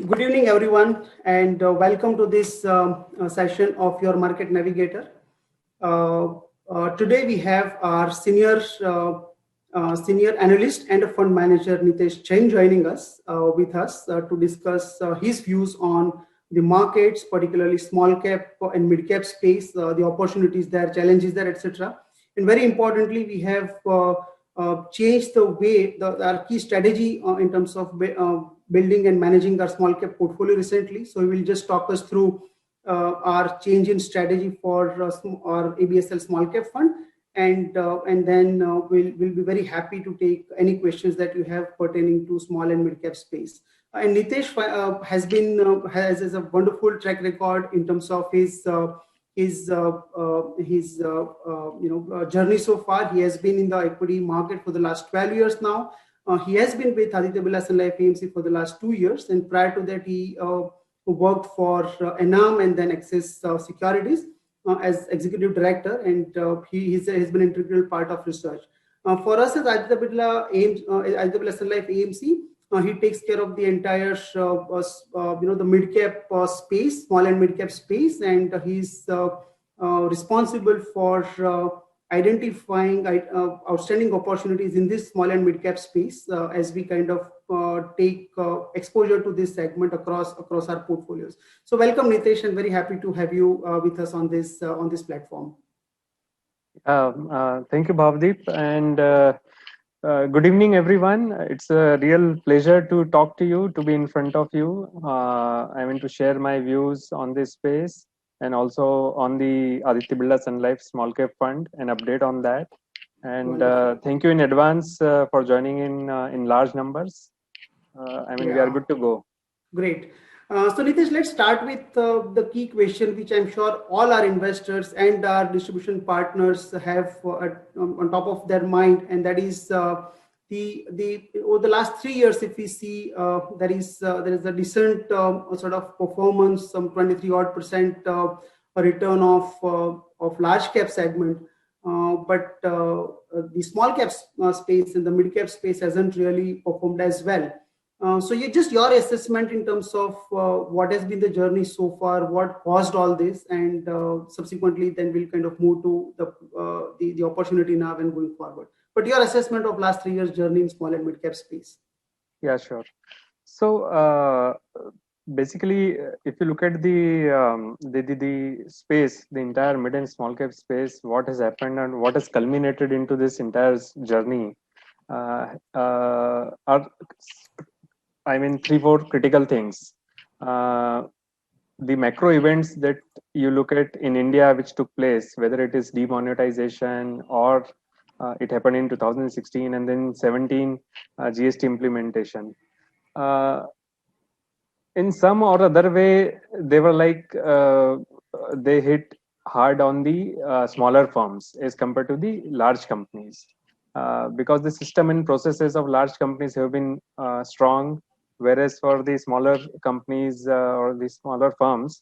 Good evening, everyone, and welcome to this session of your Market Navigator. Uh, Today, we have our senior analyst and a fund manager Nitesh Jain joining us to discuss his views on the markets, particularly small cap and mid cap space, the opportunities there, challenges there, etc. And very importantly, we have changed the way our key strategy in terms of building and managing our small cap portfolio recently. So we will just talk us through our change in strategy for our ABSL small cap fund, and then we'll be very happy to take any questions that you have pertaining to small and mid cap space. And Nitesh has a wonderful track record in terms of his journey so far. He has been in the equity market for the last 12 years now. He has been with Aditya Birla Sun Life AMC for the last 2 years, and prior to that, he worked for Enam and then Axis Securities as executive director, and has been an integral part of research. For us as Aditya Birla Sun Life AMC, he takes care of the entire, the mid cap space, small and mid cap space, and he's responsible for identifying outstanding opportunities in this small and mid cap space as we kind of take exposure to this segment across our portfolios. So welcome, Nitesh, and very happy to have you with us on this platform. Thank you, Bhavdeep, and good evening, everyone. It's a real pleasure to talk to you, to be in front of you. To share my views on this space and also on the Aditya Birla Sun Life Small Cap Fund, an update on that. And thank you in advance for joining in large numbers. We are good to go. Great. So Nitesh, let's start with the key question, which I'm sure all our investors and our distribution partners have on top of their mind, and that is over the last 3 years, if we see there is a decent sort of performance, some 23% return of large cap segment, but the small cap space and the mid cap space hasn't really performed as well. So your assessment in terms of what has been the journey so far, what caused all this, and subsequently then we'll kind of move to the opportunity now and going forward. But your assessment of last 3 years journey in small and mid cap space. Yeah, sure. So basically, if you look at the space, the entire mid and small cap space, what has happened and what has culminated into this entire journey are 3-4 critical things. The macro events that you look at in India, which took place, whether it is demonetization or it happened in 2016 and then 17 GST implementation. In some or other way, they were they hit hard on the smaller firms as compared to the large companies. Because the system and processes of large companies have been strong, whereas for the smaller companies or the smaller firms,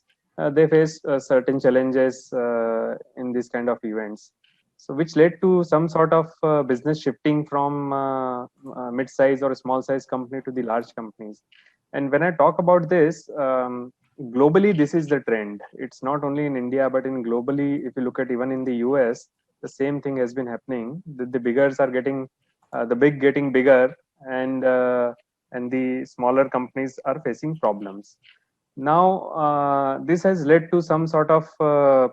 they face certain challenges in these kind of events. So which led to some sort of business shifting from mid-size or small-size company to the large companies. And when I talk about this, globally, this is the trend. It's not only in India, but in globally, if you look at even in the US, the same thing has been happening. The biggers are getting, the big getting bigger, and the smaller companies are facing problems. Now, this has led to some sort of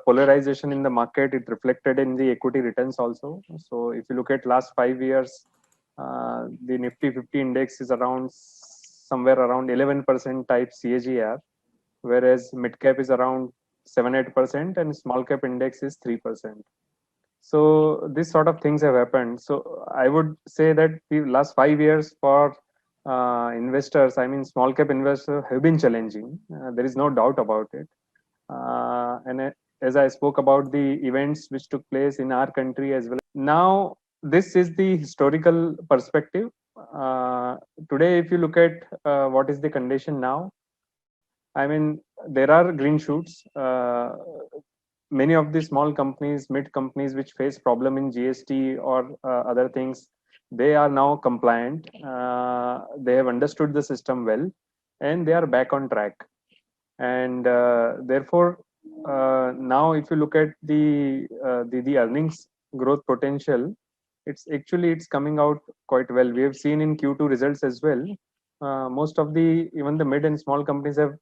polarization in the market. It reflected in the equity returns also. So if you look at last 5 years, the Nifty 50 index is somewhere around 11% type CAGR, whereas mid cap is around 7-8% and small cap index is 3%. So this sort of things have happened. So I would say that the last 5 years for investors, small cap investors have been challenging. There is no doubt about it. As I spoke about the events which took place in our country as well. Now, this is the historical perspective. Today, if you look at what is the condition now, there are green shoots. Many of the small companies, mid companies which face problem in GST or other things, they are now compliant. They have understood the system well, and they are back on track. And therefore, now if you look at the earnings growth potential, it's coming out quite well. We have seen in Q2 results as well. Most of even the mid and small companies have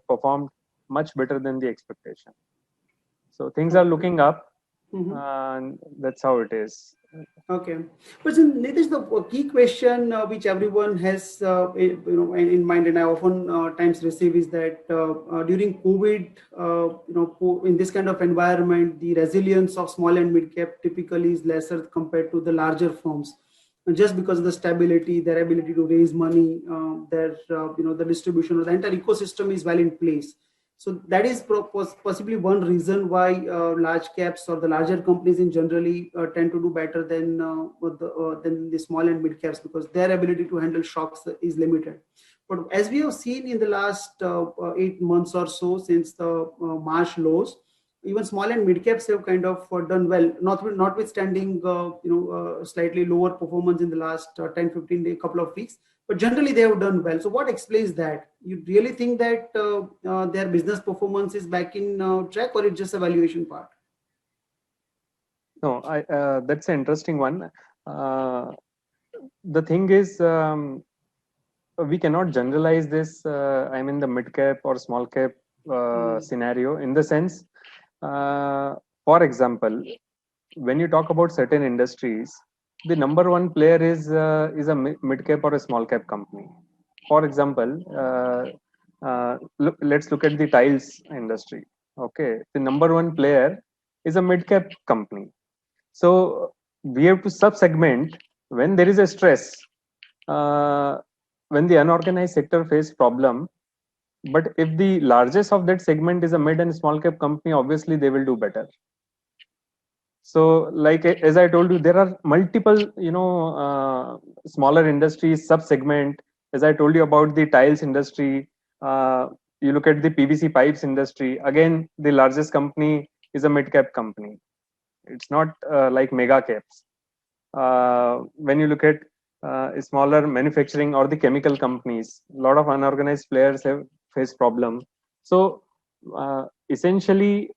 performed much better than the expectation. So things are looking up, and that's how it is. Okay, but then Nitish, the key question which everyone has in mind, and I often times receive, is that during COVID, in this kind of environment, the resilience of small and mid cap typically is lesser compared to the larger firms, just because of the stability, their ability to raise money, the distribution of the entire ecosystem is well in place. So that is possibly one reason why large caps or the larger companies in generally tend to do better than the small and mid caps, because their ability to handle shocks is limited. But as we have seen in the last 8 months or so, since the March lows, even small and mid caps have kind of done well, notwithstanding slightly lower performance in the last 10-15 days, couple of weeks, but generally they have done well. So what explains that? You really think that their business performance is back in track, or it's just a valuation part? No, that's an interesting one. The thing is, we cannot generalize this. The mid cap or small cap scenario, in the sense, for example, when you talk about certain industries, the number one player is a mid cap or a small cap company. For example, let's look at the tiles industry. Okay, the number one player is a mid cap company. So we have to sub-segment when there is a stress, when the unorganized sector face problem. But if the largest of that segment is a mid and small cap company, obviously they will do better. So, like as I told you, there are multiple, smaller industries, sub-segment. As I told you about the tiles industry, you look at the PVC pipes industry. Again, the largest company is a mid-cap company. It's not like mega caps. When you look at smaller manufacturing or the chemical companies, a lot of unorganized players have faced problem. So essentially,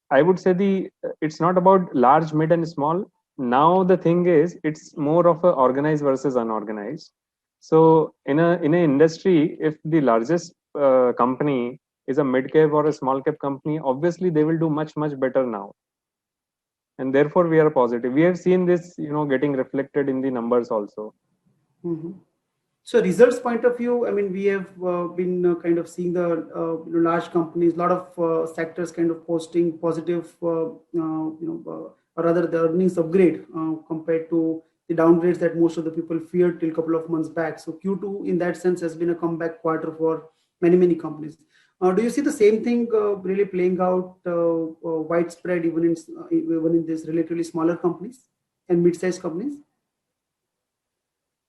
I would say it's not about large, mid, and small. Now the thing is, it's more of a organized versus unorganized. So in an industry, if the largest company is a mid cap or a small cap company, obviously they will do much better now, and therefore we are positive. We have seen this, getting reflected in the numbers also. Mm-hmm. So results point of view, we have been kind of seeing the large companies, a lot of sectors kind of posting positive, or rather the earnings upgrade compared to the downgrades that most of the people feared till a couple of months back. So Q2 in that sense has been a comeback quarter for many companies. Do you see the same thing really playing out widespread even in these relatively smaller companies and mid-sized companies?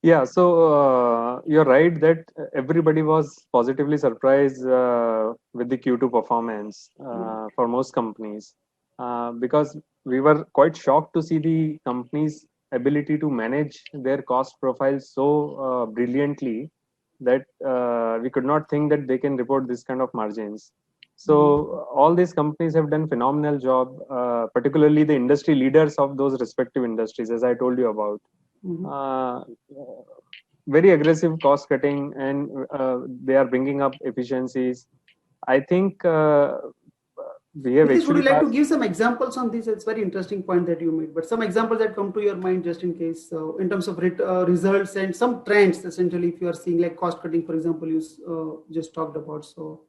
Yeah, so you're right that everybody was positively surprised with the Q2 performance for most companies, because we were quite shocked to see the company's ability to manage their cost profile so brilliantly that we could not think that they can report this kind of margins. So all these companies have done phenomenal job, particularly the industry leaders of those respective industries, as I told you about. Very aggressive cost cutting, and they are bringing up efficiencies. I think we have Nitish, actually. would you like to give some examples on this? It's very interesting point that you made, but some examples that come to your mind just in case, in terms of results and some trends, essentially, if you are seeing like cost cutting, for example, you just talked about. So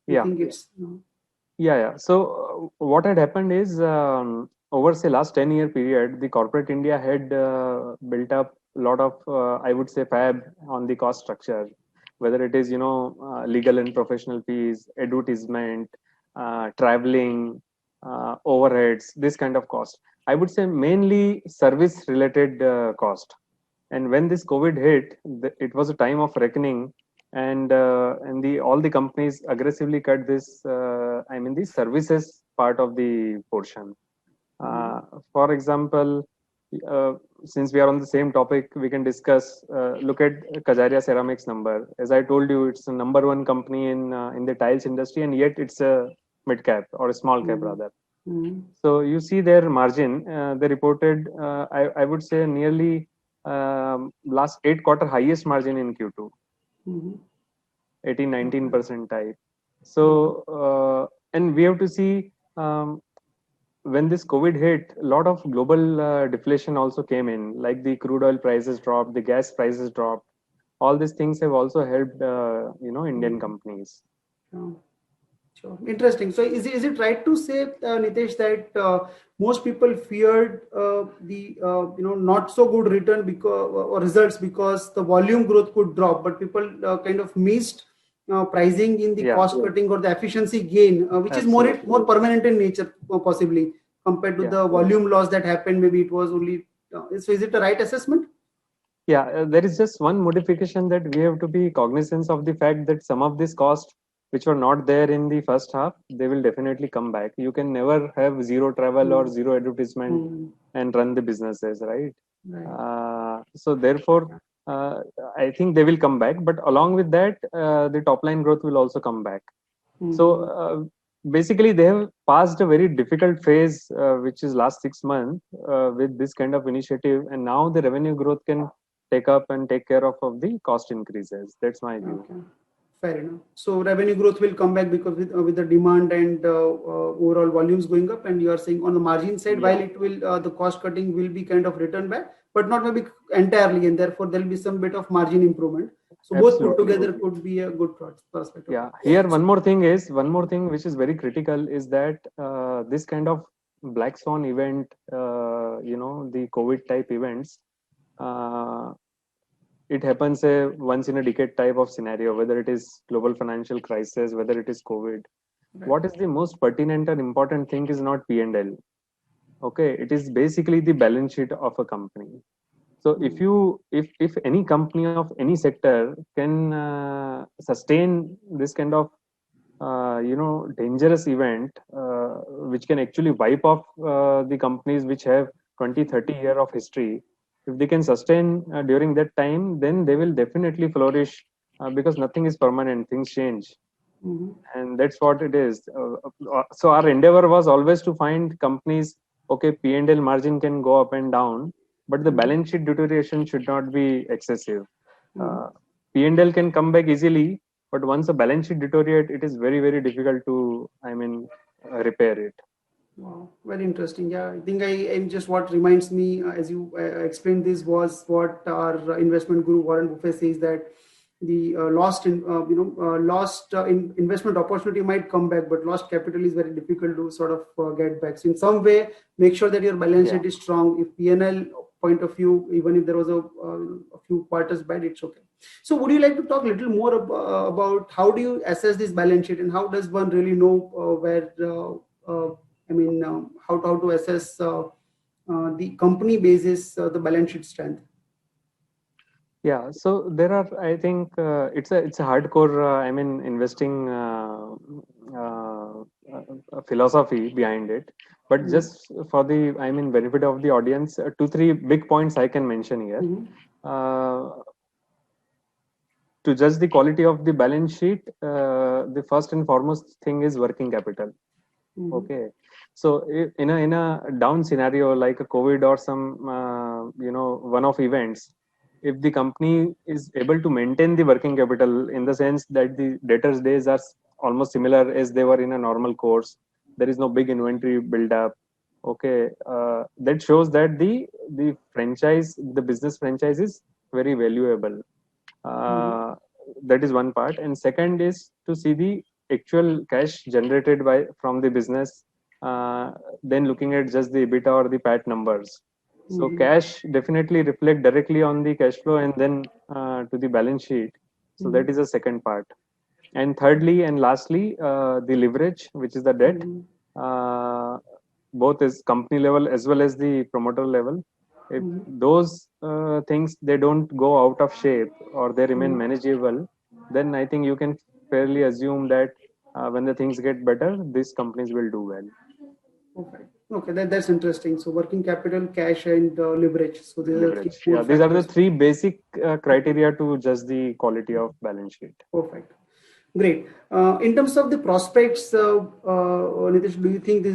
I think it's. Yeah. So what had happened is, over say last 10-year period, the corporate India had built up a lot of, I would say, fab on the cost structure, whether it is legal and professional fees, advertisement, traveling, overheads, this kind of cost. I would say mainly service related cost. And when this COVID hit, it was a time of reckoning, and all the companies aggressively cut this. The services part of the portion. For example, since we are on the same topic, we can discuss. Look at Kajaria Ceramics number. As I told you, it's the number one company in the tiles industry, and yet it's a mid cap or a small cap Mm-hmm. rather. Mm-hmm. So you see their margin. They reported, I would say, nearly last 8 quarter highest margin in Q2, Mm-hmm. 18-19% type. Wow. So and we have to see. When this COVID hit, a lot of global deflation also came in, like the crude oil prices dropped, the gas prices dropped. All these things have also helped, Indian Mm-hmm. companies. Yeah. Sure. Interesting. So, is it right to say, Nitesh, that most people feared the not so good return because or results because the volume growth could drop, but people kind of missed pricing in the Yeah, cost cutting or the efficiency gain, which is more absolutely. permanent in nature, possibly compared to Yeah. the volume loss that happened. Maybe it was only. So, is it a right assessment? Yeah, there is just one modification that we have to be cognizant of the fact that some of these costs which were not there in the first half, they will definitely come back. You can never have zero travel or Mm, zero advertisement mm, and run the businesses, right? right. So therefore, uh, I think they will come back. But along with that, the top line growth will also come back. So Mm-hmm. basically, they have passed a very difficult phase, which is last 6 months, with this kind of initiative, and now the revenue growth can take up and take care of the cost increases. That's my view. Okay, fair enough. So revenue growth will come back because with the demand and overall volumes going up, and you are saying on the margin side, while Yeah, it will the cost cutting will be kind of returned back, but not maybe entirely, and therefore there will be some bit of margin improvement. So both put absolutely. together could be a good prospect. Okay. Yeah, here one more thing which is very critical is that this kind of black swan event, the COVID type events, uh, it happens a once in a decade type of scenario, whether it is global financial crisis, whether it is COVID. Right. What is the most pertinent and important thing is not P&L. Okay, it is basically the balance sheet of a company. So Mm, if any company of any sector can sustain this kind of dangerous event, which can actually wipe off the companies which have 20-30 year of history, if they can sustain during that time, then they will definitely flourish, because nothing is permanent, things change, mhm, and that's what it is. So our endeavor was always to find companies. Okay, P&L margin can go up and down, but the mhm, balance sheet deterioration should not be excessive. mhm. uh, P&L can come back easily, but once a balance sheet deteriorate, it is very very difficult to, repair it. Wow, very interesting. Yeah, I think I'm just what reminds me as you explained this was what our investment guru Warren Buffett says that the lost investment opportunity might come back, but lost capital is very difficult to sort of get back. So in some way, make sure that your balance Yeah, sheet is strong. If P&L point of view, even if there was a few quarters bad, it's okay. So would you like to talk a little more about how do you assess this balance sheet and how does one really know where how to assess the company basis the balance sheet strength. yeah. So there are, I think, it's a hardcore, investing philosophy behind it. But Mm-hmm. just for the, benefit of the audience, two three big points I can mention here. Mm-hmm. Uh, to judge the quality of the balance sheet, the first and foremost thing is working capital. Mm-hmm. Okay, so in a down scenario like a COVID or some one-off events, if the company is able to maintain the working capital in the sense that the debtors days are almost similar as they were in a normal course, there is no big inventory build up. Okay, that shows that the business franchise is very valuable. Mm-hmm. uh, that is one part, and second is to see the actual cash generated by from the business, uh, then looking at just the EBITDA or the PAT numbers. So Mm-hmm. cash definitely reflect directly on the cash flow and then to the balance sheet. So Mm-hmm. that is the second part. And thirdly and lastly, the leverage, which is the debt, Mm-hmm. uh, both is company level as well as the promoter level. If those things they don't go out of shape or they remain Mm-hmm. manageable, then I think you can fairly assume that when the things get better, these companies will do well. Okay. Okay, that's interesting. So working capital, cash, and leverage. So these are three Leverage. core Yeah, these are the factors. three basic criteria to judge the quality of balance sheet. Perfect. Great. In terms of the prospects, Nitish, do you think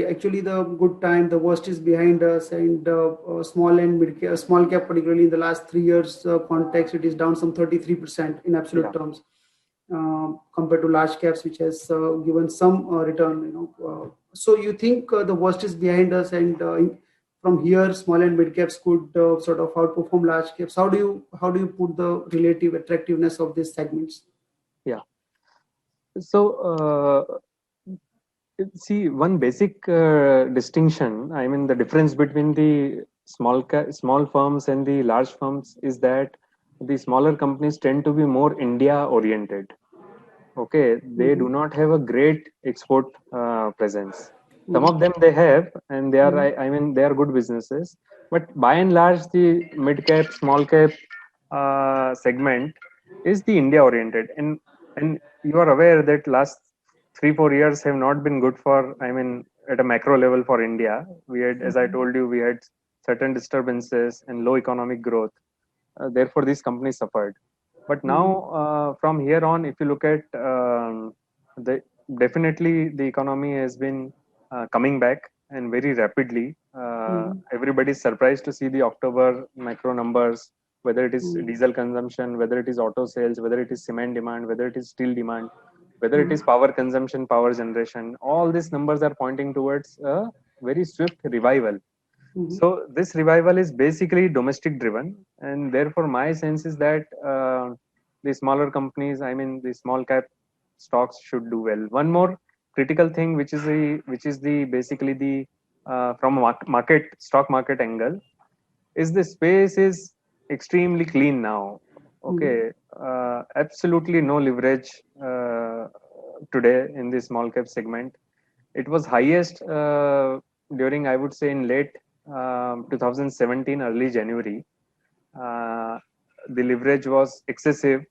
actually the good time, the worst is behind us, and small and mid cap, small cap, particularly in the last 3 years context, it is down some 33% in absolute Yeah. terms compared to large caps, which has given some return. So you think the worst is behind us, and from here, small and mid caps could sort of outperform large caps. How do you put the relative attractiveness of these segments? Yeah. So, see, one basic distinction, I mean, the difference between the small firms and the large firms is that the smaller companies tend to be more India oriented. Okay, they do Mhm. not have a great export presence. Some Mhm. of them they have, and they are, Mhm. I mean, they are good businesses. But by and large, the mid cap, small cap segment is the India oriented, and you are aware that last 3-4 years have not been good for, I mean, at a macro level for India. We had, as I told you, we had certain disturbances and low economic growth. Therefore, these companies suffered. But Mhm. now, from here on, if you look at the definitely the economy has been coming back and very rapidly. Mhm. Everybody is surprised to see the October macro numbers, whether it is Mhm. diesel consumption, whether it is auto sales, whether it is cement demand, whether it is steel demand, whether it Mhm. is power consumption, power generation. All these numbers are pointing towards a very swift revival. Mhm. So this revival is basically domestic driven, and therefore my sense is that the smaller companies, I mean the small cap stocks, should do well. One more critical thing, which is the basically the from a market stock market angle, is the space is extremely clean now. Mhm. Okay, absolutely no leverage today in the small cap segment. It was highest during, I would say, in late 2017, early January. Uh, the leverage was excessive.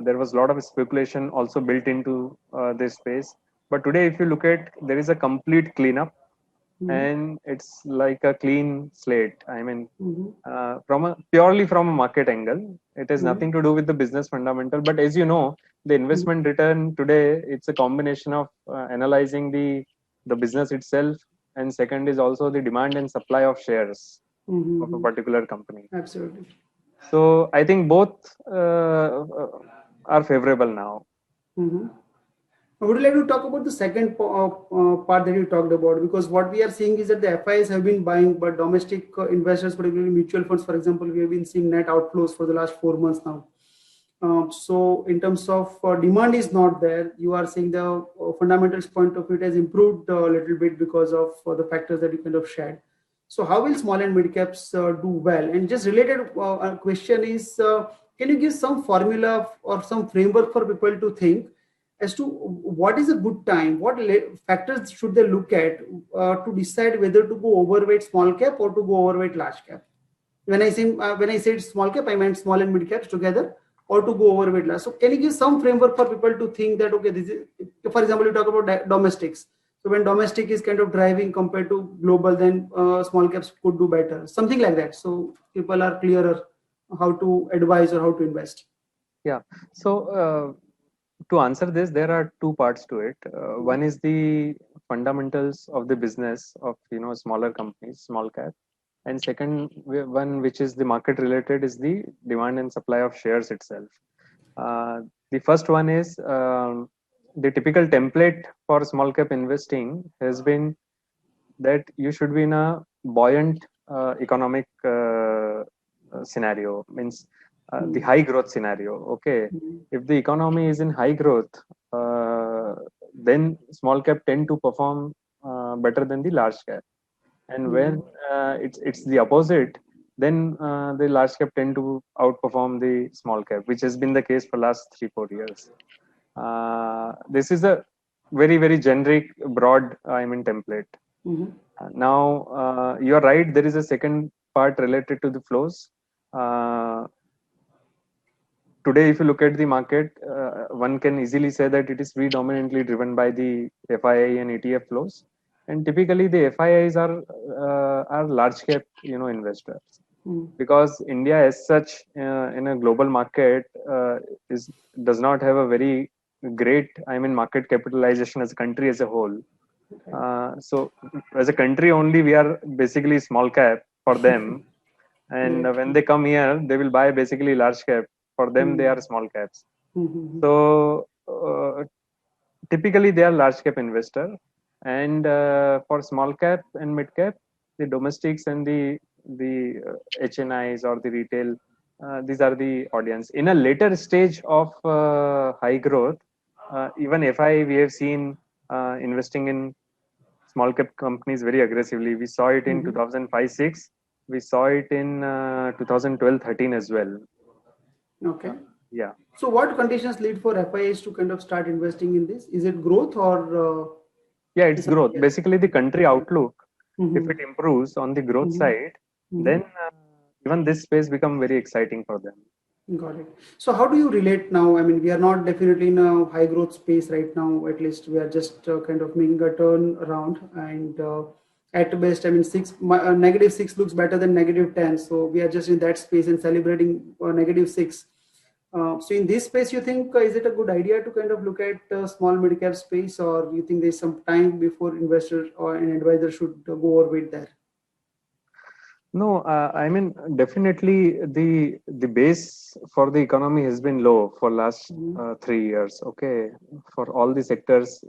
There was a lot of speculation also built into this space. But today, if you look at, there is a complete cleanup, Mhm. and it's like a clean slate. I mean, Mhm. from a purely from a market angle, it has Mhm. nothing to do with the business fundamental. But as you know, the Mhm. investment return today, it's a combination of analyzing the business itself, and second is also the demand and supply of shares of a Mhm. particular company. Absolutely. So I think both are favorable now. Mhm. Would you like to talk about the second part that you talked about? Because what we are seeing is that the FIs have been buying, but domestic investors, particularly mutual funds, for example, we have been seeing net outflows for the last 4 months now. So, in terms of demand is not there, you are seeing the fundamentals point of view, it has improved a little bit because of the factors that you kind of shared. So, how will small and mid caps do well? And just related question is, can you give some formula or some framework for people to think as to what is a good time, what factors should they look at to decide whether to go overweight small cap or to go overweight large cap? When I said small cap, I meant small and mid caps together, or to go overweight large. So can you give some framework for people to think that okay, this is, for example, you talk about domestics. So when domestic is kind of driving compared to global, then small caps could do better, something like that. So people are clearer how to advise or how to invest. Yeah. So to answer this, there are two parts to it. One is the fundamentals of the business of smaller companies, small cap, and second one, which is the market related, is the demand and supply of shares itself. Uh, the first one is the typical template for small cap investing has been that you should be in a buoyant economic scenario, means the Mhm. high growth scenario. Okay, Mhm. if the economy is in high growth, uh, then small cap tend to perform better than the large cap, and when Mhm. it's the opposite, then the large cap tend to outperform the small cap, which has been the case for last 3-4 years. This is a very very generic broad, I mean, template. Mhm. Now, you're right. There is a second part related to the flows. Uh, Today, if you look at the market, one can easily say that it is predominantly driven by the FII and ETF flows. and typically the FIIs are large cap, investors, because India as such in a global market is does not have a very great, market capitalization as a country as a whole. So as a country only, we are basically small cap for them, and Right. when they come here, they will buy basically large cap. For them, they are small caps. So typically, they are large cap investor, and for small cap and mid cap, the domestics and the HNIs or the retail, these are the audience. In a later stage of high growth, even FI we have seen investing in small cap companies very aggressively. We saw it in 2005-6. We saw it in 2012-13 as well. Okay. Yeah. So what conditions lead for FIIs to kind of start investing in this? Is it growth or Yeah, it's growth. something else? Basically, the country outlook, if Mhm. it improves on the growth side, then even this space become very exciting for them. Got it. So how do you relate now? I mean, we are not definitely in a high growth space right now. At least we are just kind of making a turn around. And at best, I mean, -6 looks better than -10. So we are just in that space and celebrating -6. So in this space, you think is it a good idea to kind of look at small mid cap space, or you think there's some time before investor or an advisor should go overweight there? No, definitely the base for the economy has been low for last 3 years. Okay, for all the sectors,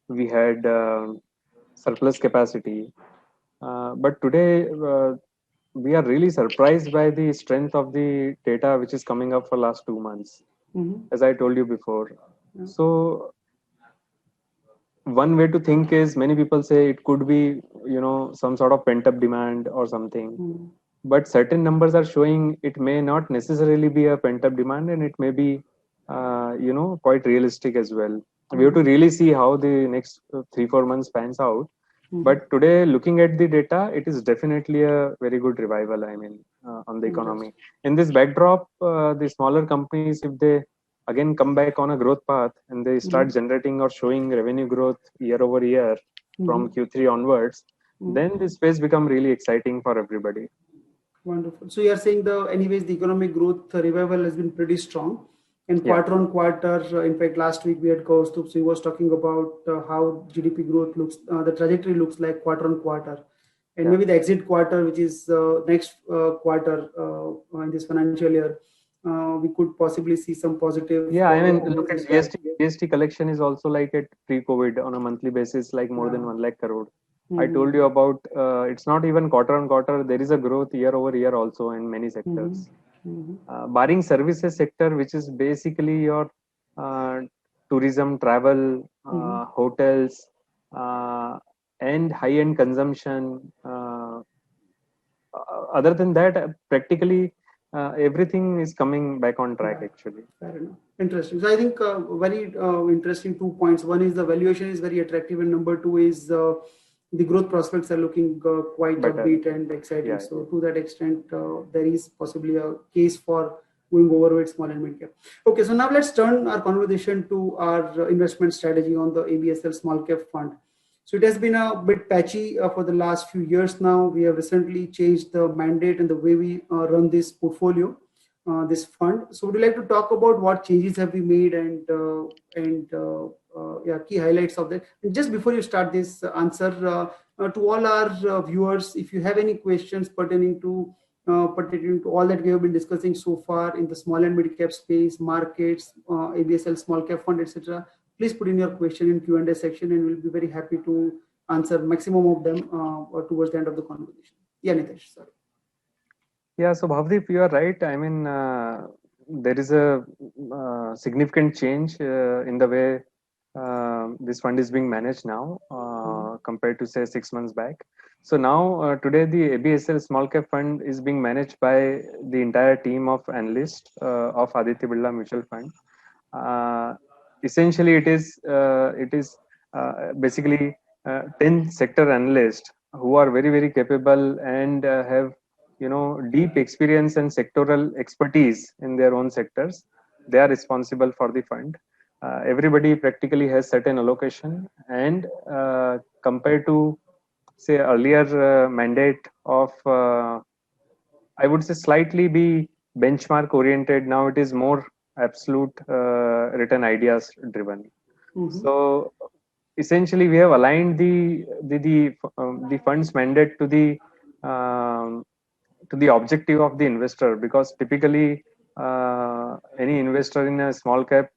we had surplus capacity, but today we are really surprised by the strength of the data which is coming up for last 2 months, as I told you before. So one way to think is, many people say it could be some sort of pent up demand or something, but certain numbers are showing it may not necessarily be a pent up demand, and it may be quite realistic as well. We have to really see how the next 3-4 months pans out. But today, looking at the data, it is definitely a very good revival, on the economy. In this backdrop, the smaller companies, if they again come back on a growth path and they start generating or showing revenue growth year over year from Q3 onwards, then this space become really exciting for everybody. Wonderful. So you are saying anyways, the economic growth revival has been pretty strong, and quarter on quarter. In fact, last week we had Kaustubh, so he was talking about how GDP growth looks, the trajectory looks like quarter on quarter, and maybe the exit quarter, which is next quarter in this financial year, we could possibly see some positive. Yeah, look at GST collection is also like at pre-COVID on a monthly basis, like more than 1 lakh crore. I told you about it's not even quarter on quarter. There is a growth year over year also in many sectors. Barring services sector, which is basically your tourism, travel, hotels, and high-end consumption. Other than that, practically everything is coming back on track, actually. Fair enough. Interesting. So I think very interesting 2 points. One is the valuation is very attractive, and number two is the growth prospects are looking quite upbeat and exciting. Yeah. So to that extent, there is possibly a case for going overweight small and mid cap. Okay, so now let's turn our conversation to our investment strategy on the ABSL small cap fund. So it has been a bit patchy for the last few years now. We have recently changed the mandate and the way we run this portfolio, this fund. So would you like to talk about what changes have we made and key highlights of that? And just before you start this answer, to all our viewers, if you have any questions pertaining to all that we have been discussing so far in the small and mid cap space, markets, ABSL small cap fund, etc., please put in your question in Q&A section, and we'll be very happy to answer maximum of them towards the end of the conversation. Yeah, Nitesh, sorry. Yeah, so Bhavdeep, you are right. There is a significant change in the way this fund is being managed now compared to, say, 6 months back. So now, today, the ABSL Small Cap Fund is being managed by the entire team of analysts of Aditya Birla Mutual Fund. Essentially, it is basically 10 sector analysts who are very, very capable and have deep experience and sectoral expertise in their own sectors. They are responsible for the fund. everybody practically has certain allocation, and compared to say earlier mandate of I would say slightly be benchmark oriented. Now it is more absolute return ideas driven. Mm-hmm. So essentially, we have aligned the funds mandate um, to the objective of the investor, because typically any investor in a small cap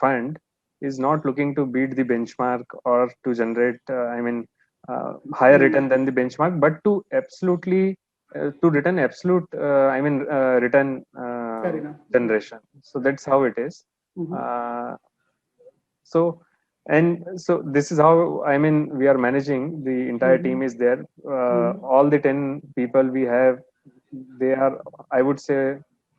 fund is not looking to beat the benchmark or to generate higher return than the benchmark, but to absolutely to return absolute return Fair enough. generation. So that's how it is. Mm-hmm. uh, so so this is how we are managing. The entire Mm-hmm. team is there. Mm-hmm. All the 10 people we have, they are, I would say,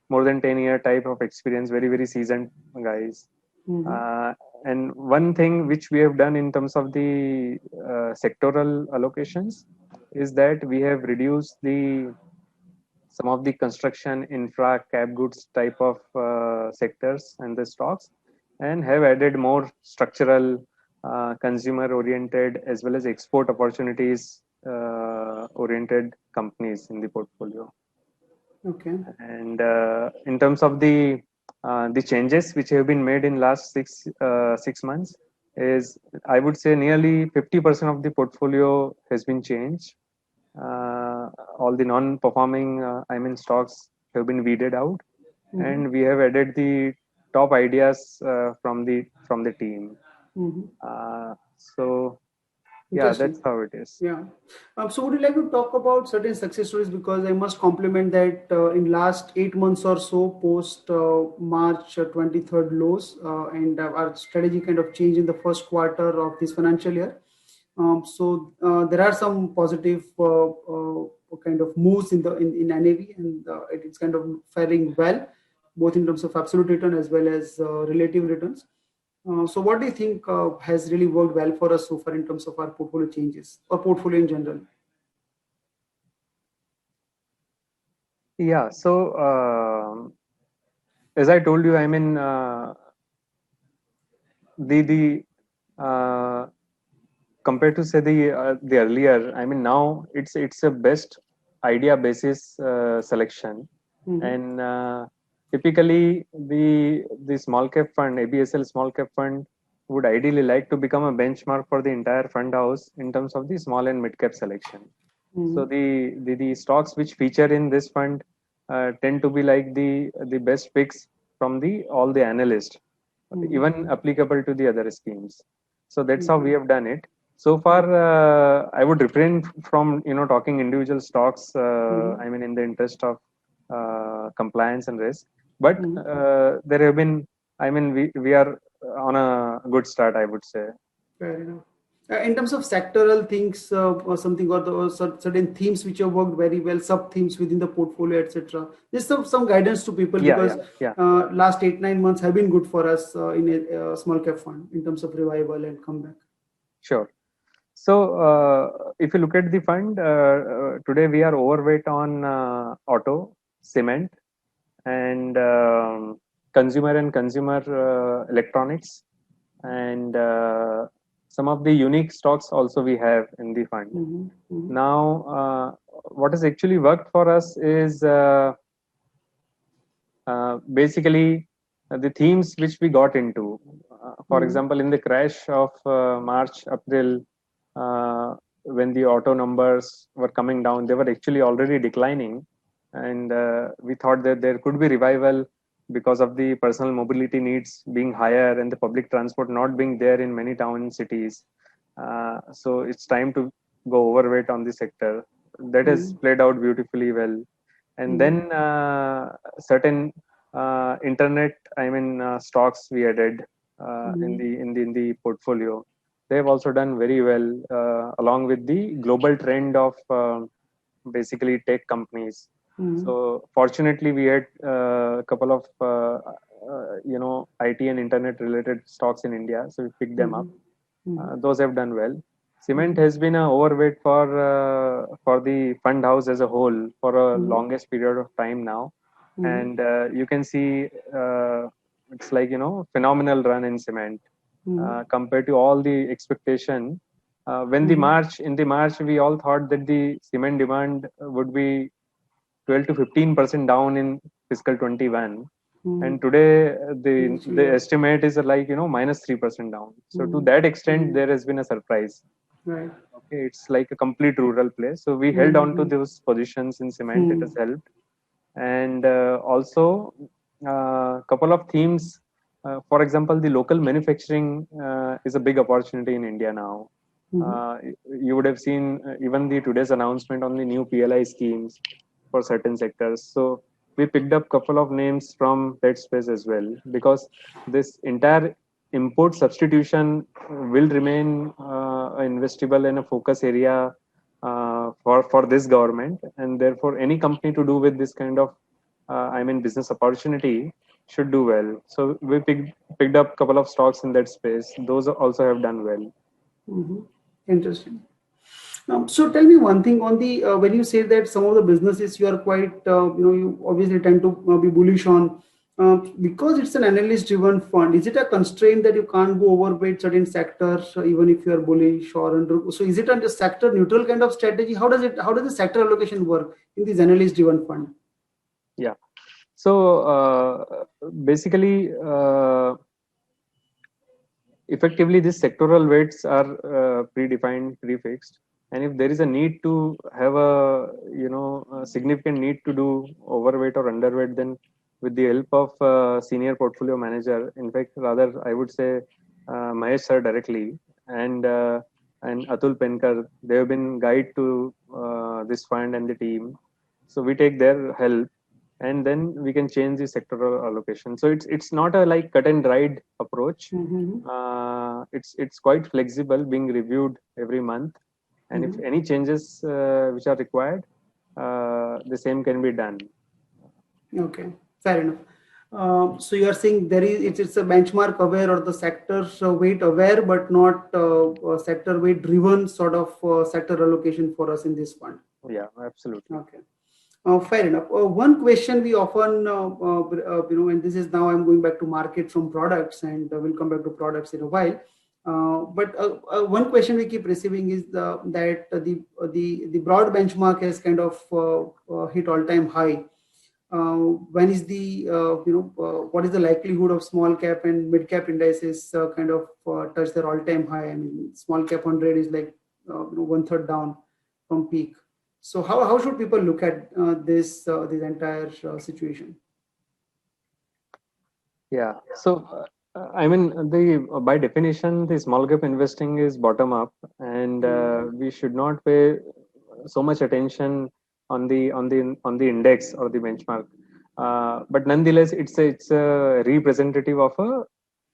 more than 10-year type of experience, very very seasoned guys. Mm-hmm. uh, and one thing which we have done in terms of the sectoral allocations is that we have reduced the some of the construction infra cap goods type of sectors and the stocks, and have added more structural consumer oriented as well as export opportunities oriented companies in the portfolio. Okay. And in terms of the changes which have been made in last 6 months, is I would say nearly 50% of the portfolio has been changed. All the non-performing stocks have been weeded out, Mm-hmm. and we have added the top ideas from the team. Mm-hmm. So yeah, that's Interesting. how it is. Yeah. So would you like to talk about certain success stories? Because I must compliment that in last 8 months or so, post March 23rd lows, and our strategy kind of changed in the first quarter of this financial year. So there are some positive kind of moves in NAV, and it's kind of faring well, both in terms of absolute return as well as relative returns. So what do you think has really worked well for us so far in terms of our portfolio changes or portfolio in general? Yeah. So as I told you, the compared to say the earlier, now it's a best idea basis selection. Mm-hmm. And typically the small cap fund, ABSL small cap fund, would ideally like to become a benchmark for the entire fund house in terms of the small and mid cap selection. So Mm-hmm. the stocks which feature in this fund tend to be like the best picks from the all the analysts, Mm-hmm. even applicable to the other schemes. So that's how we Okay. have done it. So far, I would refrain from talking individual stocks. Mm-hmm. In the interest of compliance and risk. But Mm-hmm. there have been. We are on a good start, I would say. Fair enough. In terms of sectoral things, or something, or certain themes which have worked very well, sub themes within the portfolio, etc. Just some guidance to people, Yeah, because yeah, yeah. last 8-9 months have been good for us in a small cap fund in terms of revival and comeback. Sure. So, if you look at the fund, today we are overweight on auto, cement, and consumer and consumer electronics, and some of the unique stocks also we have in the fund. Mm-hmm. Mm-hmm. Now, what has actually worked for us is basically the themes which we got into. For Mm-hmm. example, in the crash of March, April, uh, when the auto numbers were coming down, they were actually already declining. And we thought that there could be revival because of the personal mobility needs being higher and the public transport not being there in many town cities. So it's time to go overweight on the sector. That has Mm-hmm. played out beautifully well. And Mm-hmm. then certain internet stocks we added in Mm-hmm. the portfolio. They have also done very well along with the global trend of basically tech companies. Mm-hmm. So fortunately we had a couple of IT and internet related stocks in India, so we picked them up. Mm-hmm. Those have done well. Cement Mm-hmm. has been a overweight for the fund house as a whole for a Mm-hmm. longest period of time now, Mm-hmm. and you can see it's like, phenomenal run in cement compared to all the expectation. When in the March, we all thought that the cement demand would be 12 to 15% down in fiscal 21. And today the estimate is like, minus 3% down. So to that extent, there has been a surprise. Right. Okay, it's like a complete rural place. So we held on to those positions in cement. It has helped. And also couple of themes. For example, the local manufacturing is a big opportunity in India now. You would have seen even the today's announcement on the new PLI schemes for certain sectors. So we picked up couple of names from that space as well, because this entire import substitution will remain investable and a focus area for this government, and therefore any company to do with this kind of business opportunity should do well. So we picked up couple of stocks in that space. Those also have done well. Interesting. So tell me one thing on the when you say that some of the businesses you are quite you obviously tend to be bullish on because it's an analyst driven fund. Is it a constraint that you can't go overweight certain sectors even if you are bullish or under? So is it a sector neutral kind of strategy? How does the sector allocation work in this analyst driven fund? Yeah. So basically, effectively, these sectoral weights are predefined, prefixed, and if there is a need to have a significant need to do overweight or underweight, then with the help of senior portfolio manager, in fact, rather I would say Mahesh sir directly and Atul Penkar, they have been guide to this fund and the team. So we take their help, and then we can change the sectoral allocation. So it's not a like cut and dried approach. It's quite flexible, being reviewed every month, and if any changes which are required, the same can be done. Okay, fair enough. So you are saying it's a benchmark aware or the sector weight aware, but not sector weight driven sort of sector allocation for us in this fund. Yeah, absolutely. Okay. Fair enough. One question we often, and this is now I'm going back to market from products, and we'll come back to products in a while. But one question we keep receiving is that the broad benchmark has kind of hit all-time high. When is what is the likelihood of small cap and mid cap indices kind of touch their all-time high? I mean, small cap 100 is like 1/3 down from peak. So how should people look at this entire situation? Yeah. So by definition, the small cap investing is bottom up, and we should not pay so much attention on the index or the benchmark. But nonetheless, it's a representative of a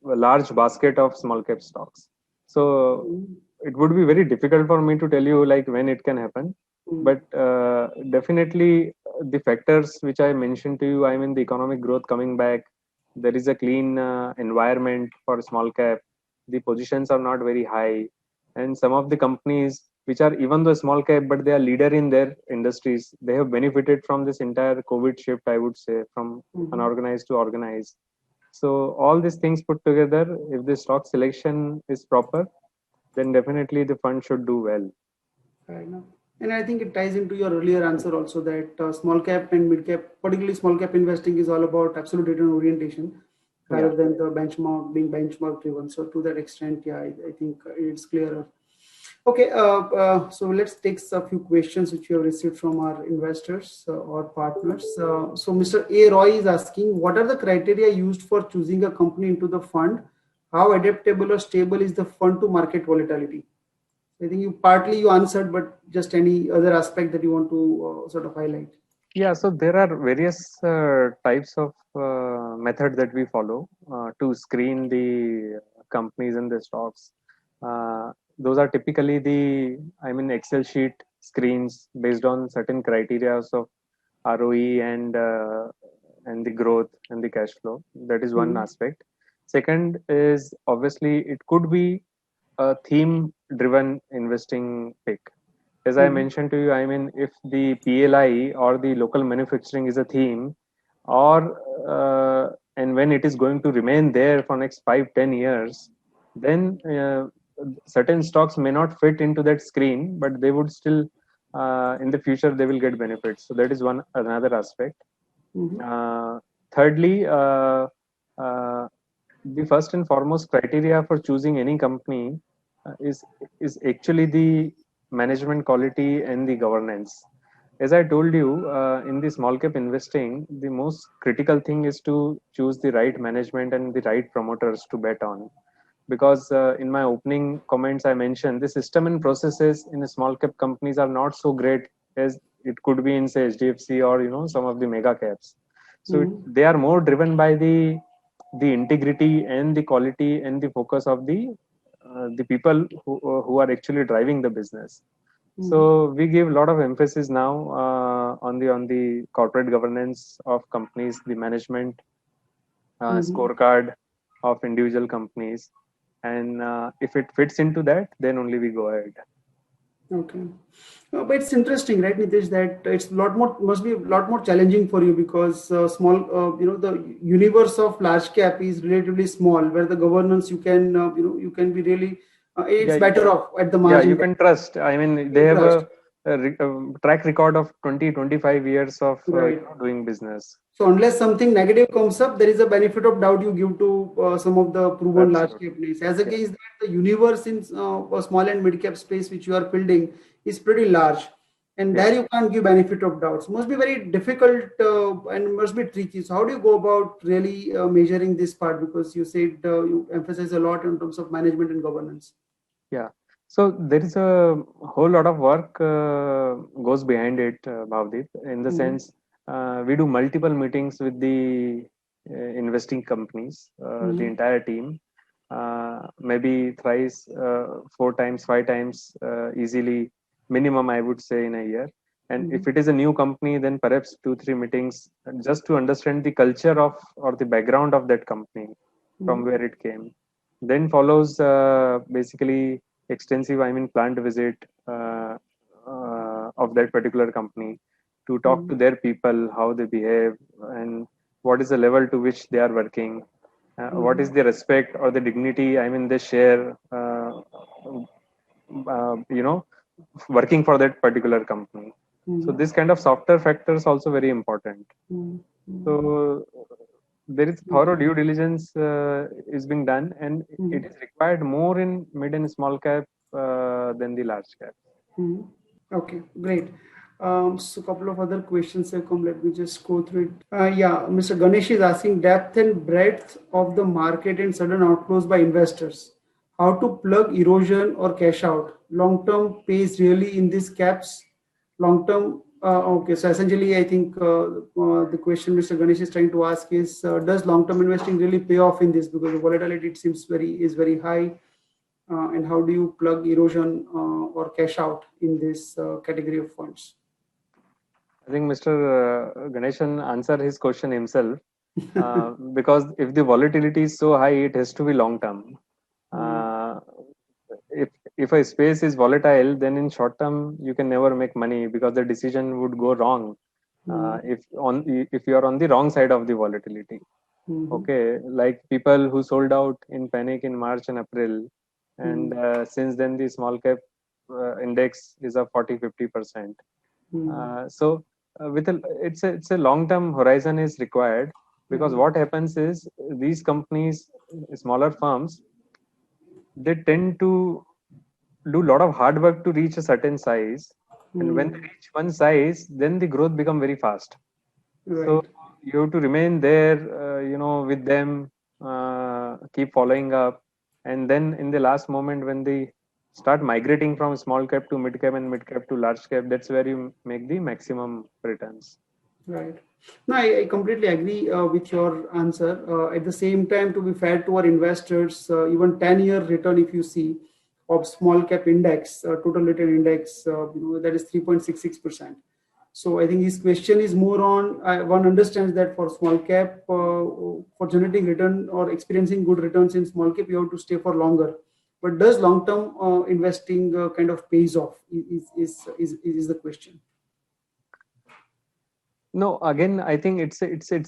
large basket of small cap stocks. So it would be very difficult for me to tell you like when it can happen. But definitely the factors which I mentioned to you, the economic growth coming back, there is a clean environment for small cap, the positions are not very high, and some of the companies which are even though small cap but they are leader in their industries, they have benefited from this entire COVID shift, I would say, from unorganized to organized. So all these things put together, if the stock selection is proper, then definitely the fund should do well. Fair enough. And I think it ties into your earlier answer also that small cap and mid cap, particularly small cap investing, is all about absolute return orientation rather than the benchmark being benchmark driven. So to that extent, yeah, I think it's clearer. Okay, so let's take a few questions which we have received from our investors or partners. So Mr. A. Roy is asking, what are the criteria used for choosing a company into the fund? How adaptable or stable is the fund to market volatility? I think you partly answered, but just any other aspect that you want to sort of highlight. Yeah, so there are various types of method that we follow to screen the companies and the stocks. Those are typically the Excel sheet screens based on certain criteria of ROE and the growth and the cash flow. That is one aspect. Second is obviously it could be a theme driven investing pick. As I mentioned to you, if the PLI or the local manufacturing is a theme, or and when it is going to remain there for next 5-10 years, then certain stocks may not fit into that screen, but they would still in the future they will get benefits. So that is one another aspect. Thirdly, uh, the first and foremost criteria for choosing any company is actually the management quality and the governance. As I told you, in the small cap investing, the most critical thing is to choose the right management and the right promoters to bet on. Because in my opening comments, I mentioned the system and processes in the small cap companies are not so great as it could be in, say, HDFC or some of the mega caps. So they are more driven by the integrity and the quality and the focus of the people who are actually driving the business. So we give a lot of emphasis now on the corporate governance of companies, the management scorecard of individual companies, and if it fits into that, then only we go ahead. Okay. But it's interesting, right, Nitish, that it's a lot more, must be a lot more challenging for you because the universe of large cap is relatively small, where the governance you can be really, it's Yeah, better off at the yeah, margin. you can trust. I mean, they have a track record of 20-25 years of Right. doing business. So unless something negative comes up, there is a benefit of doubt you give to some of the proven large Absolutely. cap names. As Yeah. against that, the universe in a small and mid cap space which you are building is pretty large, and Yeah. there you can't give benefit of doubts. Must be very difficult and must be tricky. So how do you go about really measuring this part? Because you said you emphasize a lot in terms of management and governance. Yeah. So there is a whole lot of work goes behind it, Bhavdeep, in the Mm-hmm. sense we do multiple meetings with the investing companies, the Mm-hmm. entire team, maybe thrice, 4 times, 5 times, easily, minimum, I would say, in a year. And if it is a new company, then perhaps 2-3 meetings just to understand the culture of or the background of that company, from where it came. Then follows basically extensive, I mean, plant visit of that particular company to talk to their people, how they behave, and what is the level to which they are working, what is the respect or the dignity, I mean, they share, you know, working for that particular company. So this kind of softer factors also very important. So there is thorough due diligence is being done, and it is required more in mid and small cap than the large cap. Okay, great. So a couple of other questions have come. Let me just go through it. Yeah, Mr. Ganesh is asking depth and breadth of the market and sudden outflows by investors. How to plug erosion or cash out? Long term pays really in these caps. Long term. Okay, so essentially, I think the question Mr. Ganesh is trying to ask is: does long term investing really pay off in this? Because the volatility it seems very high. And how do you plug erosion or cash out in this category of funds? I think Mr. Ganeshan answered his question himself because if the volatility is so high, it has to be long term. Uh, if if a space is volatile, then in short term you can never make money because the decision would go wrong if you are on the wrong side of the volatility. Okay, like people who sold out in panic in March and April, and since then the small cap index is up 40-50%. So with it's a long term horizon is required, because what happens is these companies, smaller firms, they tend to do a lot of hard work to reach a certain size, and when they reach one size, then the growth become very fast. So Right. you have to remain there, with them, keep following up, and then in the last moment when they start migrating from small cap to mid cap and mid cap to large cap, that's where you make the maximum returns. Right. No, I completely agree with your answer. At the same time, to be fair to our investors, even 10-year return, if you see, of small cap index, total return index, that is 3.66%. So I think his question is more on, one understands that for small cap, for generating return or experiencing good returns in small cap, you have to stay for longer. But does long-term investing kind of pays off is the question. No, again, I think it's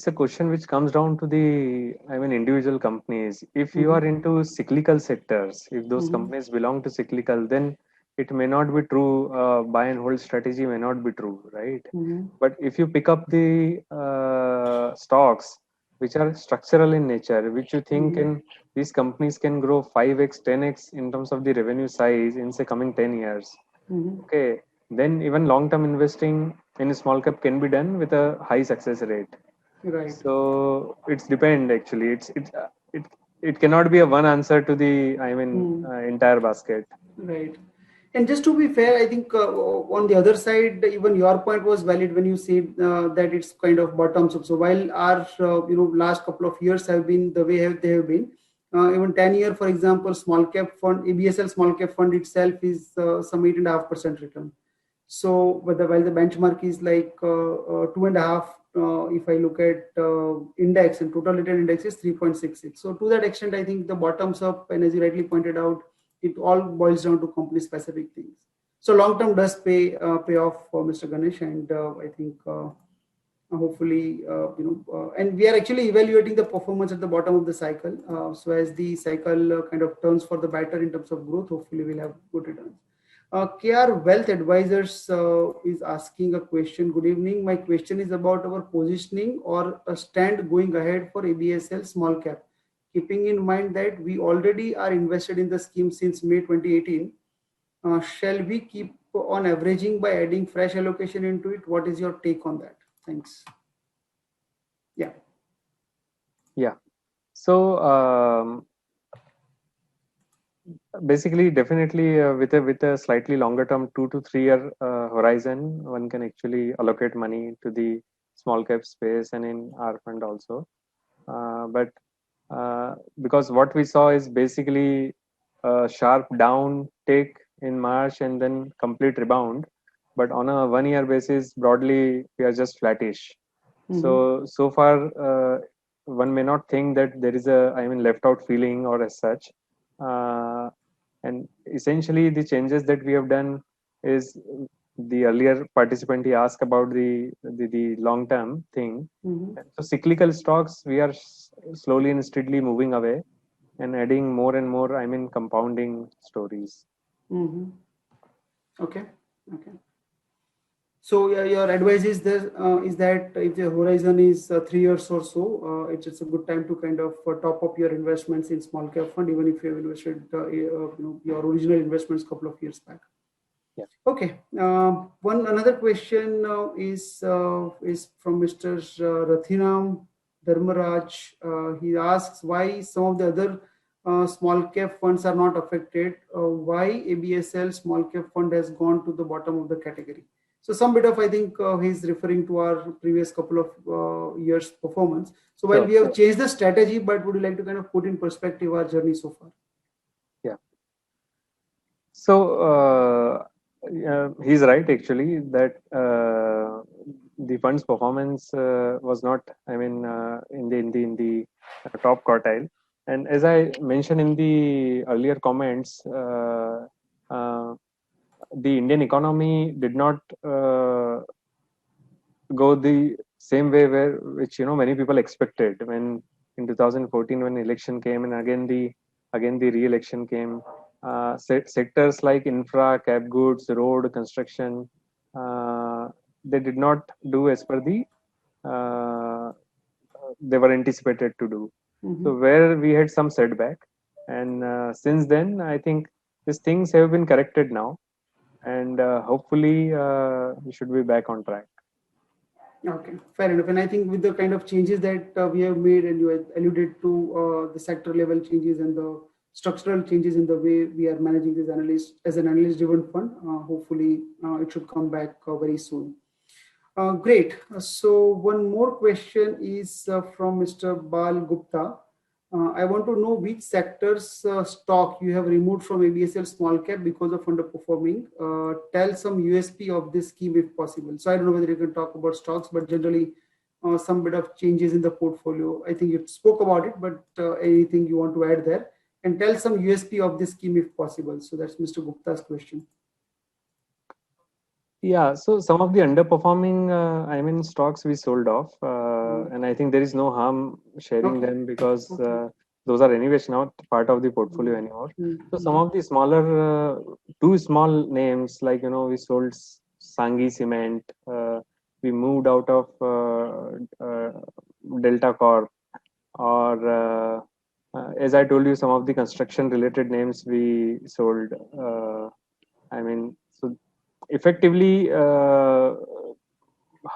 a question which comes down to the, I mean, individual companies. If you are Mm-hmm. into cyclical sectors, if those Mm-hmm. companies belong to cyclical, then it may not be true. Buy and hold strategy may not be true, right? Mm-hmm. But if you pick up the stocks which are structural in nature, which you think Mm-hmm. can these companies can grow 5x, 10x in terms of the revenue size in say coming 10 years, Mm-hmm. okay, then even long term investing in a small cap can be done with a high success rate. Right. So it's depend actually. It it cannot be a one answer to the, I mean, Mm. entire basket. Right. And just to be fair, I think on the other side, even your point was valid when you said that it's kind of bottoms up. So while our last couple of years have been the way they have been, even 10-year, for example, small cap fund, ABSL small cap fund itself is some 8.5% return. So while the benchmark is like 2.5, if I look at index and total return index is 3.66. So to that extent, I think the bottoms up, and as you rightly pointed out, it all boils down to company specific things. So long term does pay off for Mr. Ganesh, and I think hopefully and we are actually evaluating the performance at the bottom of the cycle. So as the cycle kind of turns for the better in terms of growth, hopefully we'll have good returns. KR Wealth Advisors is asking a question. Good evening. My question is about our positioning or a stand going ahead for ABSL small cap. Keeping in mind that we already are invested in the scheme since May 2018, shall we keep on averaging by adding fresh allocation into it? What is your take on that? Thanks. Yeah. Yeah. So basically, definitely with a slightly longer term 2 to 3 year horizon, one can actually allocate money to the small cap space and in our fund also. But because what we saw is basically a sharp down take in March and then complete rebound. But on a 1 year basis, broadly, we are just flattish. Mm-hmm. So far, one may not think that there is a, I mean, left out feeling or as such. Uh, and essentially, the changes that we have done is the earlier participant he asked about the long term thing. Mm-hmm. So cyclical stocks, we are slowly and steadily moving away and adding more and more, I mean, compounding stories. Mm-hmm. Okay. Okay. So your advice is there is that if the horizon is 3 years or so, it's a good time to kind of top up your investments in small cap fund, even if you have invested your original investments a couple of years back. Yeah. Okay. One another question is from Mr. Rathinam Dharmaraj. He asks why some of the other small cap funds are not affected. Why ABSL small cap fund has gone to the bottom of the category. So some bit of I think he's referring to our previous couple of years performance. So while Sure. we have changed the strategy, but would you like to kind of put in perspective our journey so far? Yeah. So he's right actually that the fund's performance was not, I mean, in the top quartile. And as I mentioned in the earlier comments, uh, the Indian economy did not go the same way where which many people expected when in 2014 when election came and again the re-election came. Sectors like infra, cap goods, road construction, uh, they did not do as per the uh, they were anticipated to do. Mm-hmm. So where we had some setback, and since then I think these things have been corrected now, and hopefully we should be back on track. Okay, fair enough. And I think with the kind of changes that we have made, and you had alluded to the sector level changes and the structural changes in the way we are managing this analyst as an analyst driven fund, hopefully it should come back very soon. Great. So one more question is from Mr. Bal Gupta. I want to know which sectors stock you have removed from ABSL small cap because of underperforming. Tell some USP of this scheme if possible. So I don't know whether you can talk about stocks, but generally some bit of changes in the portfolio. I think you spoke about it, but anything you want to add there? And tell some USP of this scheme if possible. So that's Mr. Gupta's question. Yeah, so some of the underperforming, stocks we sold off, and I think there is no harm sharing Okay. them because Okay. those are anyways not part of the portfolio anymore. So some Mm-hmm. of the smaller, two small names, like we sold Sanghi Cement, we moved out of Delta Corp, or as I told you, some of the construction related names we sold. So effectively,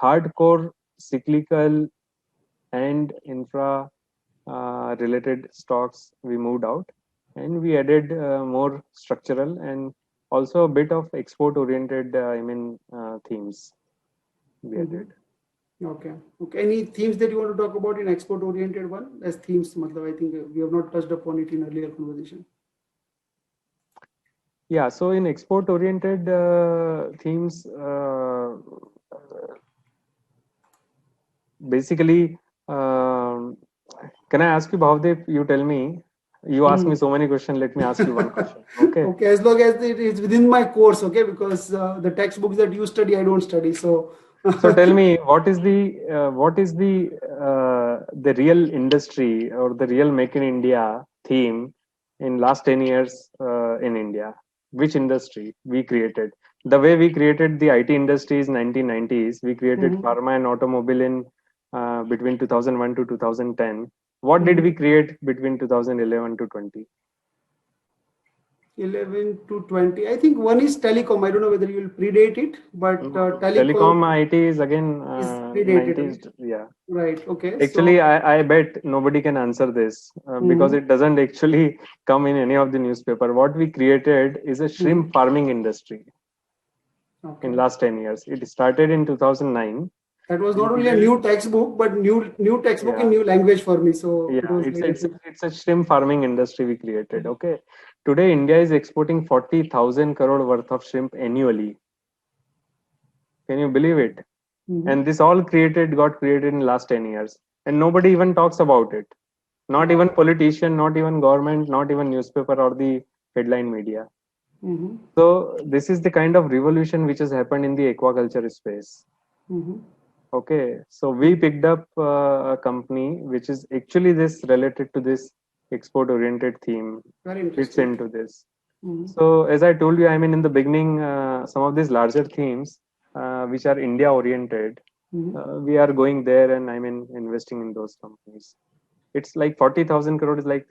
hardcore cyclical and infra related stocks we moved out, and we added more structural and also a bit of export oriented themes we Mm-hmm. added. Okay. Okay. Any themes that you want to talk about in export oriented one as themes? I think we have not touched upon it in earlier conversation. Yeah, so in export oriented themes, basically, um, can I ask you, Bhavdev? You tell me. You ask me Hmm. so many questions. Let me ask you one question. Okay. Okay, as long as it is within my course, okay, because the textbooks that you study, I don't study. So, So tell me, what is the real industry or the real Make in India theme in last 10 years in India? Which industry we created? The way we created the IT industries in 1990s, we created Mhm, pharma and automobile in between 2001 to 2010. What did mhm. we create between 2011 to 20? 11 to 20. I think one is telecom. I don't know whether you will predate it, but No, no. telecom Telecom IT is again is predated, 90s. right? Yeah. Right. Okay. Actually, So, I bet nobody can answer this because mhm, it doesn't actually come in any of the newspaper. What we created is a mhm. shrimp farming industry in Okay. last 10 years. It started in 2009, That was not and we only a built, new textbook, but new textbook in yeah, new language for me. So it yeah, was it's really it's good. it's a shrimp farming industry we created. Okay, today India is exporting 40,000 crore worth of shrimp annually. Can you believe it? Mhm. And this all got created in last 10 years, and nobody even talks about it. Not even Wow. politician, not even government, not even newspaper or the headline media. Mhm, So this is the kind of revolution which has happened in the aquaculture space. mhm, Okay, so we picked up a company which is actually this related to this export oriented theme, very fits interesting. into this. Mhm, So as I told you, in the beginning, some of these larger themes which are India oriented, mhm. we are going there, and investing in those companies. It's like 40,000 crore is like,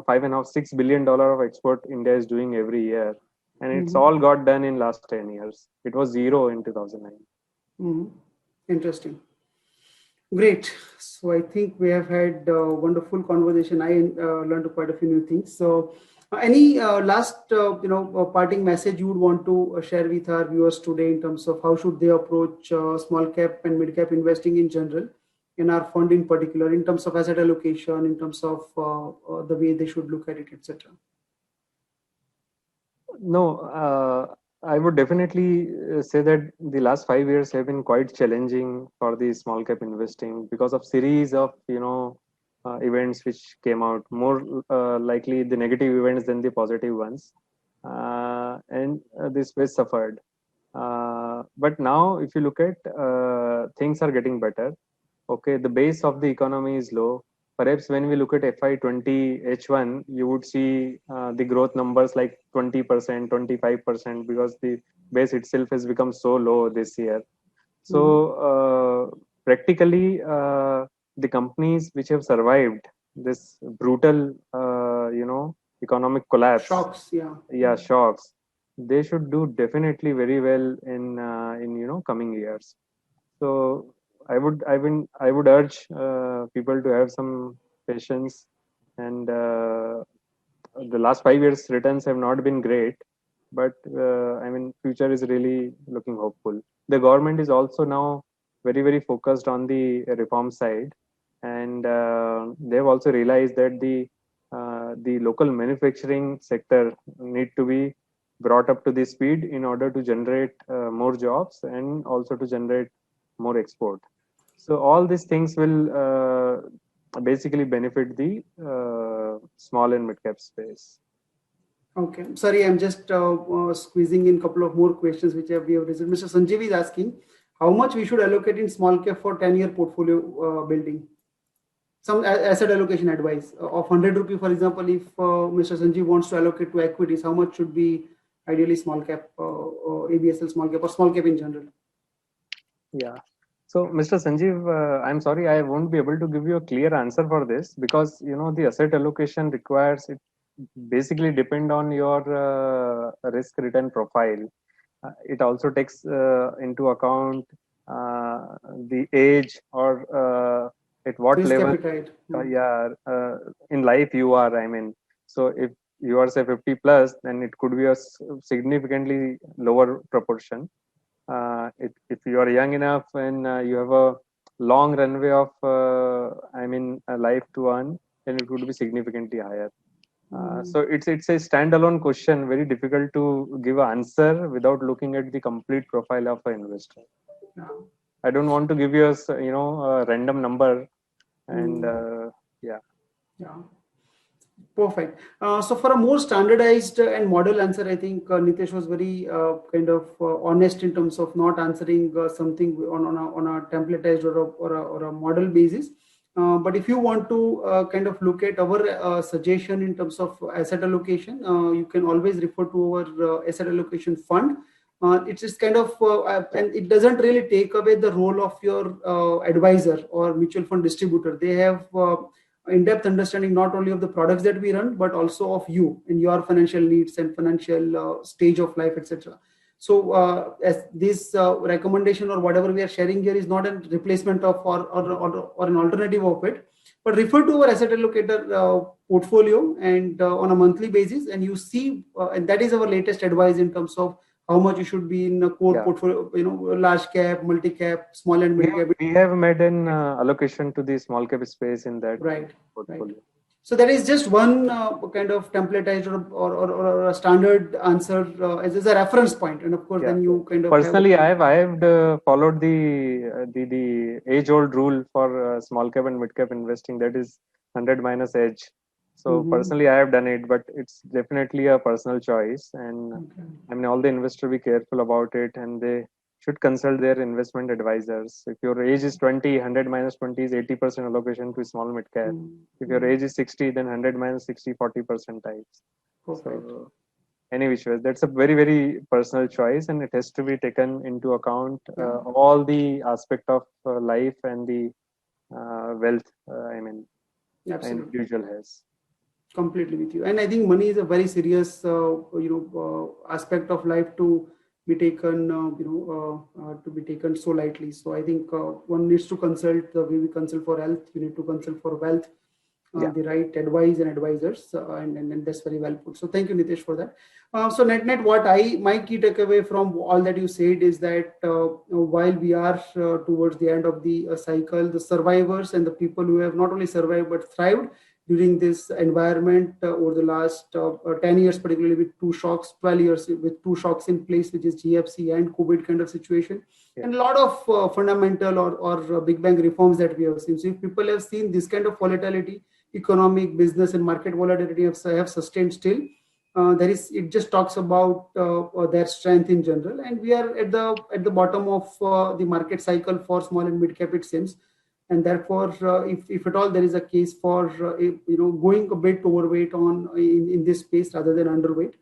five and a half, $6 billion of export India is doing every year. And it's Mhm. all got done in last 10 years. It was zero in 2009. Mhm. Interesting. Great. So I think we have had a wonderful conversation. I learned quite a few new things. So, any last parting message you would want to share with our viewers today in terms of how should they approach small cap and mid cap investing in general, in our fund in particular, in terms of asset allocation, in terms of the way they should look at it, etc. No, I would definitely say that the last 5 years have been quite challenging for the small cap investing because of series of, events which came out, more likely the negative events than the positive ones. And this was suffered. But now, if you look at, things are getting better. Okay, the base of the economy is low. Perhaps when we look at FY20 H1, you would see the growth numbers like 20%, 25%, because the base itself has become so low this year. So Mm-hmm. practically, the companies which have survived this brutal, economic collapse, Shocks, yeah. yeah, shocks, they should do definitely very well in coming years. So I would urge people to have some patience, and the last 5 years returns have not been great, but future is really looking hopeful. The government is also now very focused on the reform side, and they've also realized that the local manufacturing sector need to be brought up to the speed in order to generate more jobs and also to generate more export. So all these things will basically benefit the small and mid cap space. Okay. Sorry, I'm just squeezing in a couple of more questions which we have received. Mr. Sanjeev is asking how much we should allocate in small cap for 10-year portfolio building. Some asset allocation advice of 100 rupee, for example, if Mr. Sanjeev wants to allocate to equities, how much should be ideally small cap, ABSL small cap or small cap in general? Yeah. So, Mr. Sanjeev, I'm sorry, I won't be able to give you a clear answer for this because the asset allocation requires it basically depend on your risk return profile. It also takes into account the age or at what Risk level appetite. yeah in life you are. I mean, so if you are say 50 plus, then it could be a significantly lower proportion. If you are young enough and you have a long runway of life to earn, then it would be significantly higher. So it's a standalone question, very difficult to give an answer without looking at the complete profile of an investor. Yeah. I don't want to give you a random number, and yeah. Yeah. Perfect. So for a more standardized and model answer, I think Nitesh was very kind of honest in terms of not answering something on a templatized or a model basis. But if you want to kind of look at our suggestion in terms of asset allocation, you can always refer to our asset allocation fund. It's just kind of, and it doesn't really take away the role of your advisor or mutual fund distributor. They have in-depth understanding not only of the products that we run, but also of you and your financial needs and financial stage of life, etc. So as this recommendation or whatever we are sharing here is not a replacement of or an alternative of it, but refer to our asset allocator portfolio and on a monthly basis, and you see, and that is our latest advice in terms of how much you should be in a core portfolio, large cap, multi cap, small and mid cap. We have made an allocation to the small cap space in that portfolio. Right. So that is just one kind of templatized or a standard answer as a reference point, and of course, then you kind of. Personally, I have followed the age old rule for small cap and mid cap investing, that is 100 minus age. So personally, I have done it, but it's definitely a personal choice, and I mean, all the investors be careful about it, and they should consult their investment advisors. If your age is 20, 100 minus 20 is 80% allocation to small mid cap. If your age is 60, then 100 minus 60, 40% types. So, any which way, that's a very, very personal choice, and it has to be taken into account all the aspect of life and the wealth. An individual has. Completely with you, and I think money is a very serious, aspect of life to be taken, to be taken so lightly. So I think one needs to consult the way we consult for health. You need to consult for wealth, the right advice and advisors, and that's very well put. So thank you, Nitesh, for that. So net, what my key takeaway from all that you said is that while we are towards the end of the cycle, the survivors and the people who have not only survived but thrived during this environment over the last 10 years, particularly with 2 shocks, 12 years with 2 shocks in place, which is GFC and COVID kind of situation, and a lot of fundamental or Big Bang reforms that we have seen. So if people have seen this kind of volatility, economic, business, and market volatility have sustained still, it just talks about their strength in general, and we are at the bottom of the market cycle for small and mid cap, it seems. And therefore, if at all there is a case for going a bit overweight in this space rather than underweight,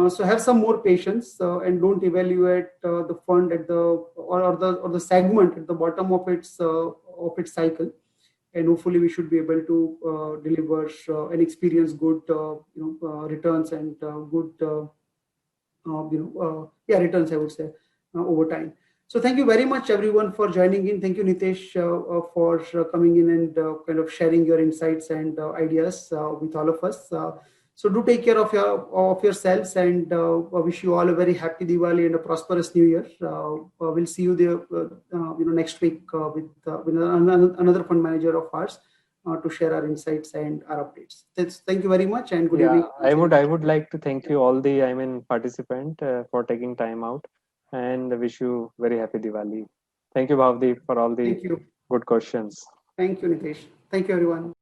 so have some more patience and don't evaluate the fund at the segment at the bottom of its cycle. And hopefully, we should be able to deliver and experience good returns and good returns, I would say, over time. So thank you very much, everyone, for joining in. Thank you, Nitesh, for coming in and kind of sharing your insights and ideas with all of us. So do take care of yourselves, and wish you all a very happy Diwali and a prosperous New Year. We'll see you there, next week with another fund manager of ours to share our insights and our updates. Thank you very much, and good evening. I would like to thank you all the participant for taking time out, and wish you very happy Diwali. Thank you, Bhavdeep, for all the good questions. Thank you, Nitesh. Thank you, everyone.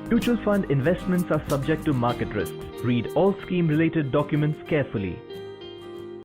Mutual fund investments are subject to market risks. Read all scheme related documents carefully.